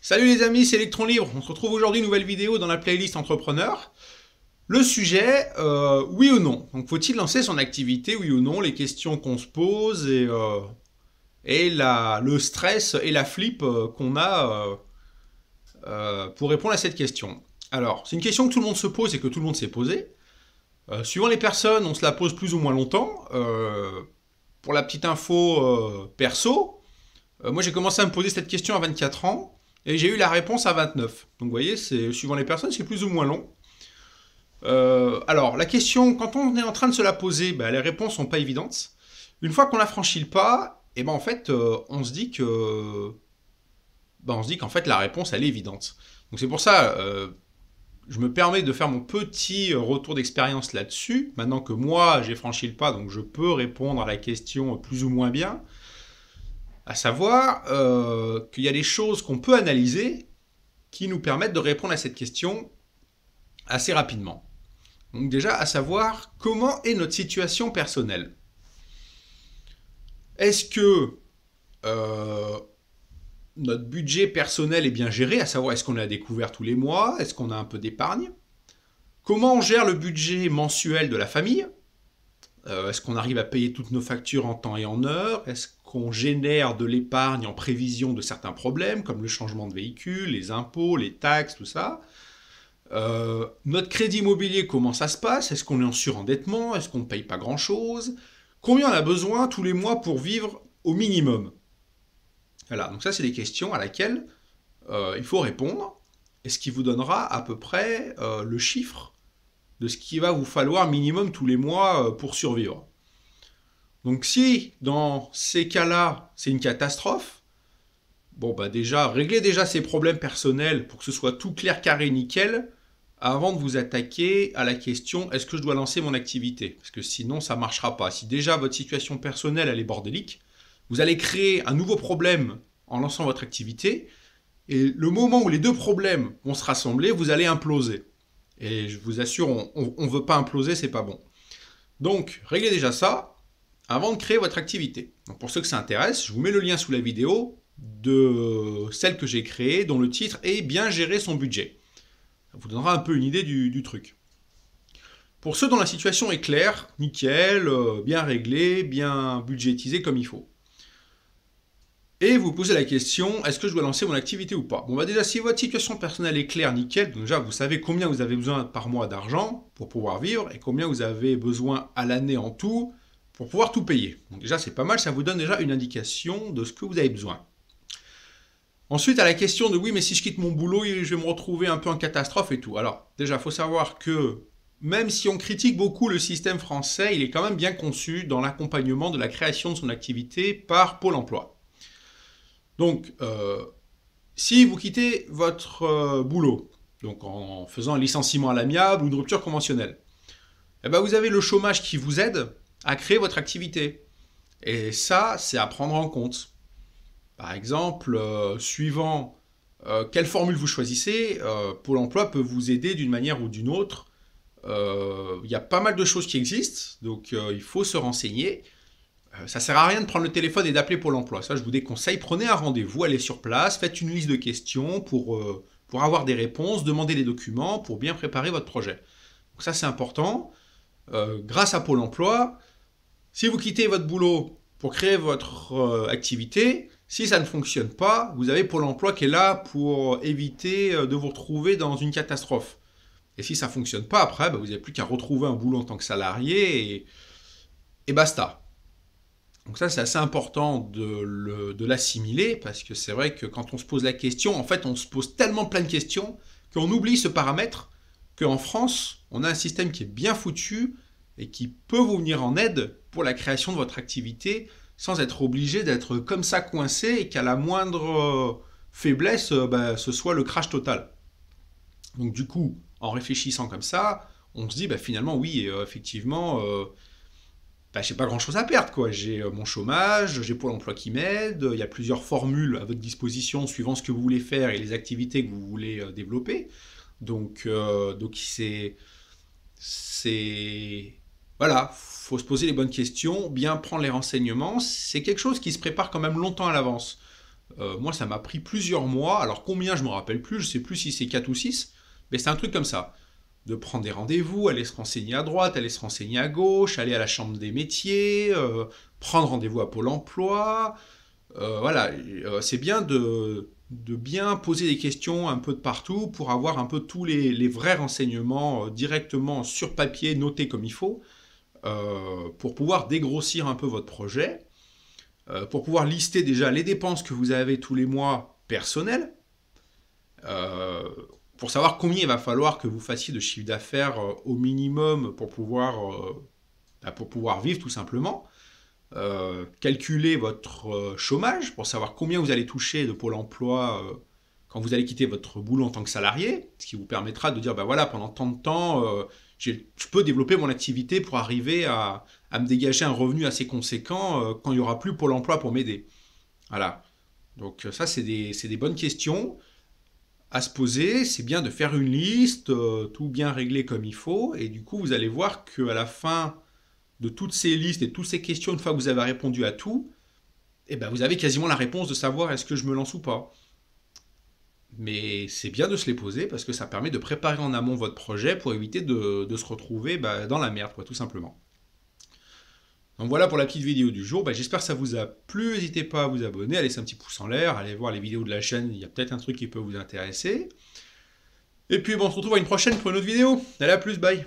Salut les amis, c'est Electron Libre. On se retrouve aujourd'hui, nouvelle vidéo dans la playlist Entrepreneur. Le sujet, oui ou non. Donc faut-il lancer son activité, oui ou non, les questions qu'on se pose et le stress et la flip qu'on a pour répondre à cette question. Alors, c'est une question que tout le monde se pose et que tout le monde s'est posée. Suivant les personnes, on se la pose plus ou moins longtemps. Pour la petite info perso, moi j'ai commencé à me poser cette question à 24 ans. Et j'ai eu la réponse à 29. Donc vous voyez, c'est suivant les personnes, c'est plus ou moins long. Alors, la question, quand on est en train de se la poser, les réponses sont pas évidentes. Une fois qu'on a franchi le pas, et en fait, on se dit qu'en fait la réponse elle est évidente. Donc c'est pour ça, je me permets de faire mon petit retour d'expérience là-dessus. Maintenant que moi j'ai franchi le pas, donc je peux répondre à la question plus ou moins bien. À savoir qu'il y a des choses qu'on peut analyser qui nous permettent de répondre à cette question assez rapidement. Donc déjà, à savoir, comment est notre situation personnelle? Est-ce que notre budget personnel est bien géré? À savoir, est-ce qu'on a découvert tous les mois? Est-ce qu'on a un peu d'épargne? Comment on gère le budget mensuel de la famille? Est-ce qu'on arrive à payer toutes nos factures en temps et en heure? Est-ce qu'on génère de l'épargne en prévision de certains problèmes, comme le changement de véhicule, les impôts, les taxes, tout ça? Notre crédit immobilier, comment ça se passe? Est-ce qu'on est en surendettement? Est-ce qu'on ne paye pas grand-chose? Combien on a besoin tous les mois pour vivre au minimum? Voilà, donc ça c'est des questions à laquelle il faut répondre, et ce qui vous donnera à peu près le chiffre de ce qu'il va vous falloir minimum tous les mois pour survivre. Donc si dans ces cas-là, c'est une catastrophe, déjà, réglez déjà ces problèmes personnels pour que ce soit tout clair, carré, nickel, avant de vous attaquer à la question est-ce que je dois lancer mon activité? Parce que sinon, ça ne marchera pas. Si déjà votre situation personnelle elle est bordélique, vous allez créer un nouveau problème en lançant votre activité, et le moment où les deux problèmes vont se rassembler, vous allez imploser. Et je vous assure, on ne veut pas imploser, c'est pas bon. Donc, réglez déjà ça avant de créer votre activité. Donc, pour ceux que ça intéresse, je vous mets le lien sous la vidéo de celle que j'ai créée, dont le titre est Bien gérer son budget. Ça vous donnera un peu une idée du truc. Pour ceux dont la situation est claire, nickel, bien réglée, bien budgétisée comme il faut. Et vous posez la question, est-ce que je dois lancer mon activité ou pas? Déjà, si votre situation personnelle est claire, nickel, donc déjà, vous savez combien vous avez besoin par mois d'argent pour pouvoir vivre et combien vous avez besoin à l'année en tout pour pouvoir tout payer. Donc déjà, c'est pas mal, ça vous donne déjà une indication de ce que vous avez besoin. Ensuite, à la question de oui, mais si je quitte mon boulot, je vais me retrouver un peu en catastrophe et tout. Alors, déjà, il faut savoir que même si on critique beaucoup le système français, il est quand même bien conçu dans l'accompagnement de la création de son activité par Pôle emploi. Donc, si vous quittez votre boulot, donc en faisant un licenciement à l'amiable ou une rupture conventionnelle, vous avez le chômage qui vous aide à créer votre activité. Et ça, c'est à prendre en compte. Par exemple, suivant quelle formule vous choisissez, Pôle emploi peut vous aider d'une manière ou d'une autre. Il y a pas mal de choses qui existent, donc il faut se renseigner. Ça sert à rien de prendre le téléphone et d'appeler Pôle emploi. Ça, je vous déconseille. Prenez un rendez-vous, allez sur place, faites une liste de questions pour avoir des réponses, demandez les documents pour bien préparer votre projet. Donc ça, c'est important. Grâce à Pôle emploi, si vous quittez votre boulot pour créer votre activité, si ça ne fonctionne pas, vous avez Pôle emploi qui est là pour éviter de vous retrouver dans une catastrophe. Et si ça ne fonctionne pas, après, vous n'avez plus qu'à retrouver un boulot en tant que salarié et basta. Donc ça, c'est assez important de l'assimiler, parce que c'est vrai que quand on se pose la question, en fait, on se pose tellement plein de questions qu'on oublie ce paramètre qu'en France, on a un système qui est bien foutu et qui peut vous venir en aide pour la création de votre activité sans être obligé d'être comme ça coincé et qu'à la moindre faiblesse, ce soit le crash total. Donc du coup, en réfléchissant comme ça, on se dit finalement oui, effectivement... j'ai pas grand chose à perdre, quoi. J'ai mon chômage, j'ai Pôle emploi qui m'aide, il y a plusieurs formules à votre disposition suivant ce que vous voulez faire et les activités que vous voulez développer. Donc voilà, faut se poser les bonnes questions, bien prendre les renseignements. C'est quelque chose qui se prépare quand même longtemps à l'avance. Moi, ça m'a pris plusieurs mois. Alors combien, je me rappelle plus. Je sais plus si c'est 4 ou 6. Mais c'est un truc comme ça. De prendre des rendez-vous, aller se renseigner à droite, aller se renseigner à gauche, aller à la chambre des métiers, prendre rendez-vous à Pôle emploi. Voilà, c'est bien de bien poser des questions un peu de partout pour avoir un peu tous les vrais renseignements directement sur papier, notés comme il faut, pour pouvoir dégrossir un peu votre projet, pour pouvoir lister déjà les dépenses que vous avez tous les mois personnelles, euh, pour savoir combien il va falloir que vous fassiez de chiffre d'affaires au minimum pour pouvoir vivre tout simplement. Calculer votre chômage pour savoir combien vous allez toucher de Pôle emploi quand vous allez quitter votre boulot en tant que salarié, ce qui vous permettra de dire, bah voilà, pendant tant de temps, je peux développer mon activité pour arriver à me dégager un revenu assez conséquent quand il n'y aura plus Pôle emploi pour m'aider. Voilà. Donc ça, c'est des bonnes questions à se poser. C'est bien de faire une liste, tout bien réglé comme il faut, et du coup, vous allez voir qu'à la fin de toutes ces listes et toutes ces questions, une fois que vous avez répondu à tout, eh ben vous avez quasiment la réponse de savoir est-ce que je me lance ou pas. Mais c'est bien de se les poser parce que ça permet de préparer en amont votre projet pour éviter de se retrouver dans la merde, quoi, tout simplement. Donc voilà pour la petite vidéo du jour. J'espère que ça vous a plu. N'hésitez pas à vous abonner, à laisser un petit pouce en l'air, à aller voir les vidéos de la chaîne. Il y a peut-être un truc qui peut vous intéresser. Et puis on se retrouve à une prochaine pour une autre vidéo. Allez, à plus, bye.